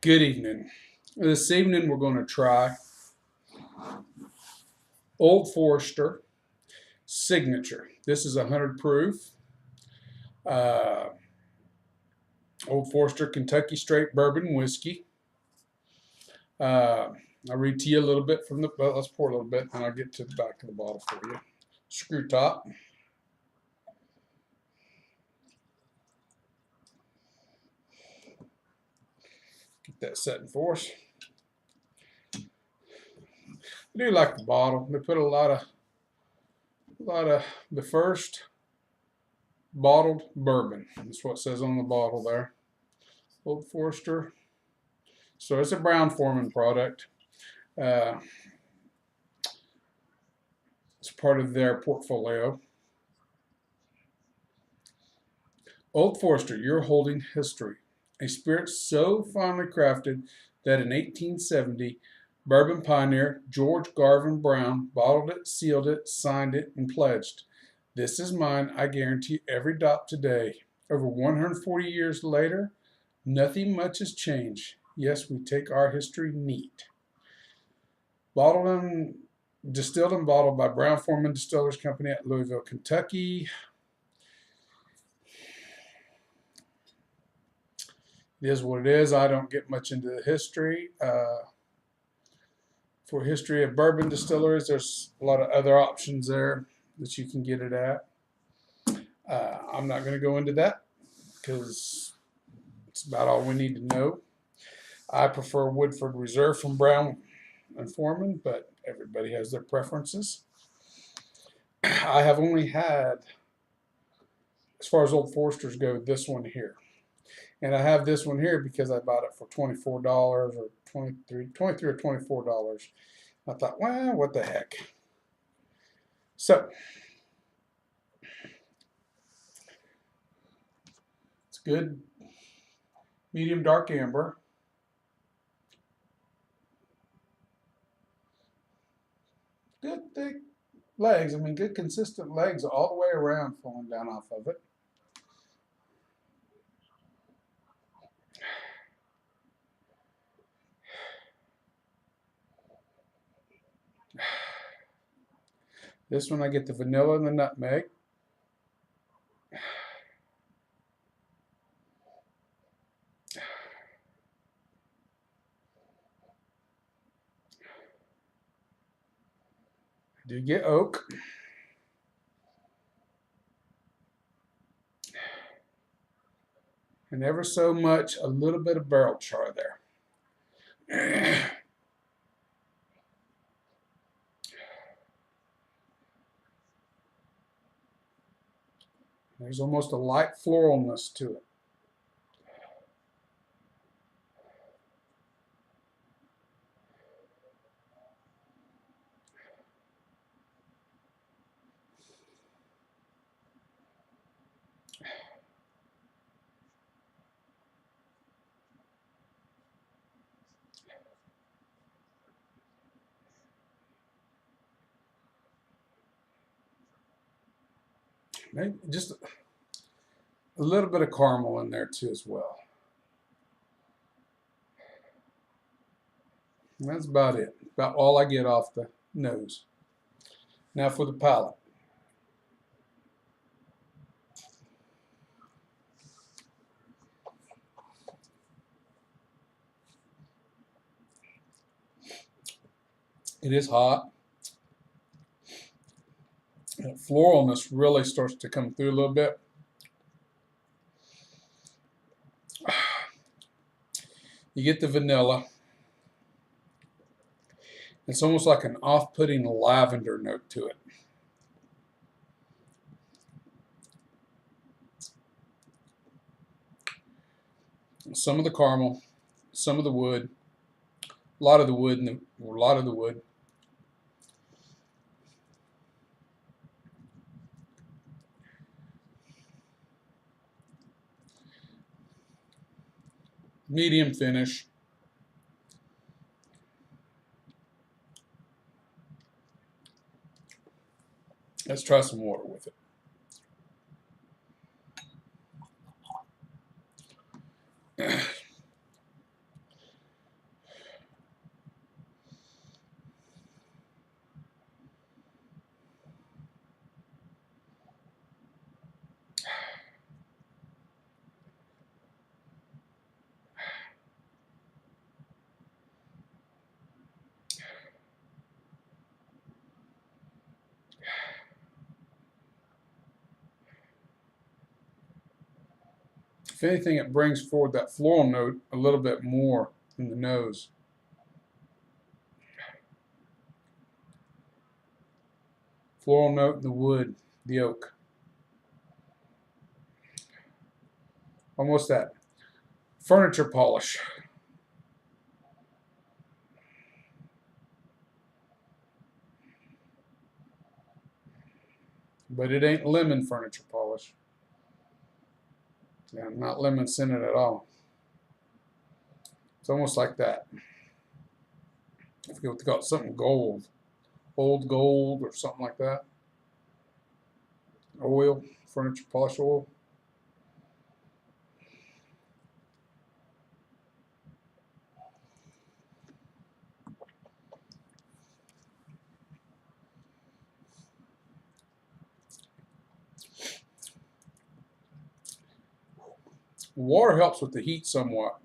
Good evening. This evening we're going to try Old Forester Signature. This is 100 proof. Uh, Old Forester Kentucky Straight Bourbon Whiskey. I'll read to you a little bit from the, well, let's pour a little bit and I'll get to the back of the bottle for you. Screw top. Get that setting for us. I do like the bottle. They put a lot of the first bottled bourbon. That's what it says on the bottle there. Old Forester. So it's a Brown-Forman product. It's part of their portfolio. Old Forester, you're holding history. A spirit so finely crafted that in 1870, bourbon pioneer George Garvin Brown bottled it, sealed it, signed it, and pledged, "This is mine, I guarantee every drop today." Over 140 years later, nothing much has changed. Yes, we take our history neat. Bottled and distilled and bottled by Brown-Forman Distillers Company at Louisville, Kentucky. It is what it is. I don't get much into the history. For history of bourbon distilleries, there's a lot of other options there that you can get it at. I'm not going to go into that because it's about all we need to know. I prefer Woodford Reserve from Brown and Forman, but everybody has their preferences. I have only had, as far as Old Foresters go, this one here. And I have this one here because I bought it for $24 or $23 or $24. I thought, well, what the heck. So, it's good medium dark amber. Good thick legs. I mean, good consistent legs all the way around falling down off of it. This one I get the vanilla and the nutmeg. I do get oak. And ever so much, a little bit of barrel char there. There's almost a light floralness to it. Maybe just a little bit of caramel in there too as well. And that's about it. About all I get off the nose. Now for the palate. It is hot. That floralness really starts to come through a little bit. You get the vanilla. It's almost like an off-putting lavender note to it. Some of the caramel, some of the wood, a lot of the wood, medium finish. Let's try some water with it. If anything, it brings forward that floral note a little bit more in the nose. Floral note in the wood, the oak. Almost that furniture polish. But it ain't lemon furniture polish. Yeah, not lemon scented at all. It's almost like that. I forget what they call it, something gold. Old gold or something like that. Oil, furniture polish oil. Water helps with the heat somewhat.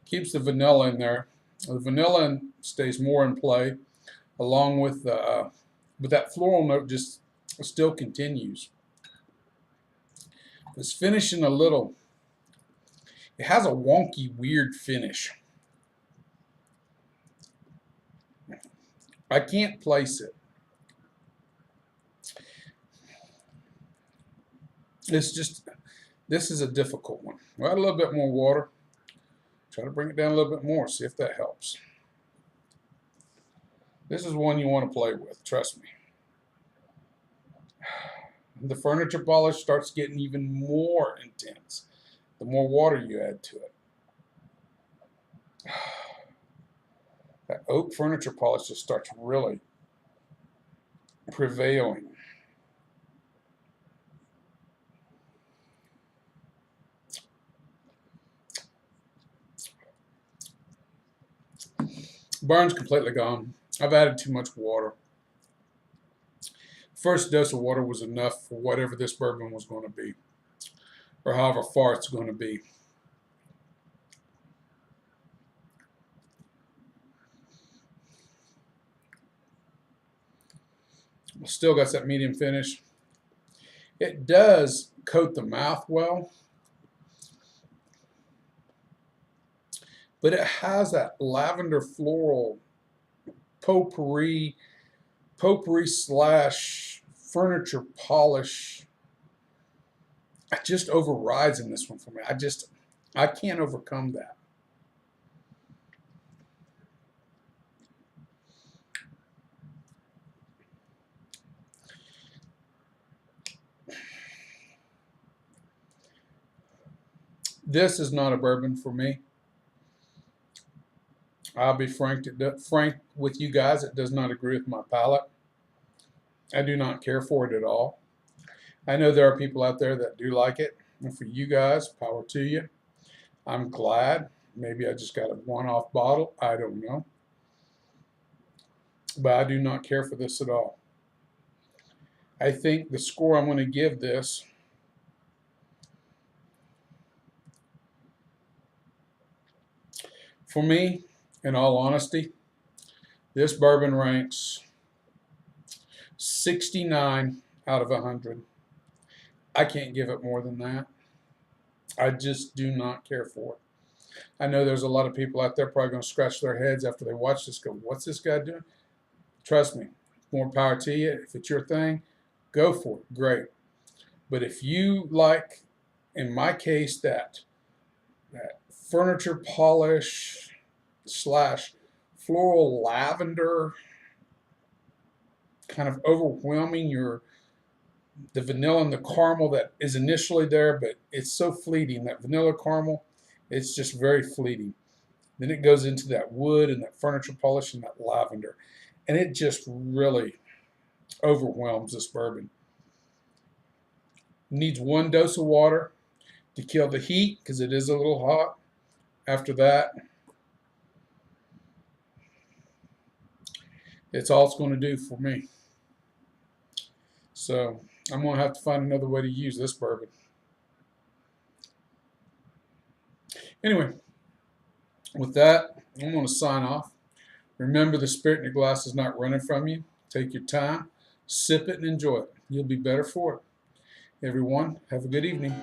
Keeps the vanilla in there. The vanilla stays more in play, along with the, but that floral note just still continues. It's finishing a little. It has a wonky, weird finish. I can't place it. It's just, this is a difficult one. We'll add a little bit more water. Try to bring it down a little bit more, see if that helps. This is one you want to play with, trust me. The furniture polish starts getting even more intense the more water you add to it. That oak furniture polish just starts really prevailing. Burn's completely gone. I've added too much water. First dose of water was enough for whatever this bourbon was going to be, or however far it's going to be. Still got that medium finish. It does coat the mouth well, but it has that lavender floral potpourri slash furniture polish. It just overrides in this one for me. I can't overcome that. This is not a bourbon for me. I'll be frank with you guys. It does not agree with my palate. I do not care for it at all. I know there are people out there that do like it. And for you guys, power to you. I'm glad. Maybe I just got a one-off bottle. I don't know. But I do not care for this at all. I think the score I'm going to give this for me, in all honesty, this bourbon ranks 69 out of 100. I can't give it more than that. I just do not care for it. I know there's a lot of people out there probably going to scratch their heads after they watch this, go, what's this guy doing? Trust me, more power to you. If it's your thing, go for it. Great. But if you like, in my case, that furniture polish slash floral lavender kind of overwhelming the vanilla and the caramel that is initially there, but it's so fleeting. That vanilla caramel, it's just very fleeting. Then it goes into that wood and that furniture polish and that lavender, and it just really overwhelms this bourbon. Needs one dose of water to kill the heat because it is a little hot. After that, it's all it's going to do for me. So I'm going to have to find another way to use this bourbon. Anyway, with that, I'm going to sign off. Remember, the spirit in your glass is not running from you. Take your time. Sip it and enjoy it. You'll be better for it. Everyone, have a good evening.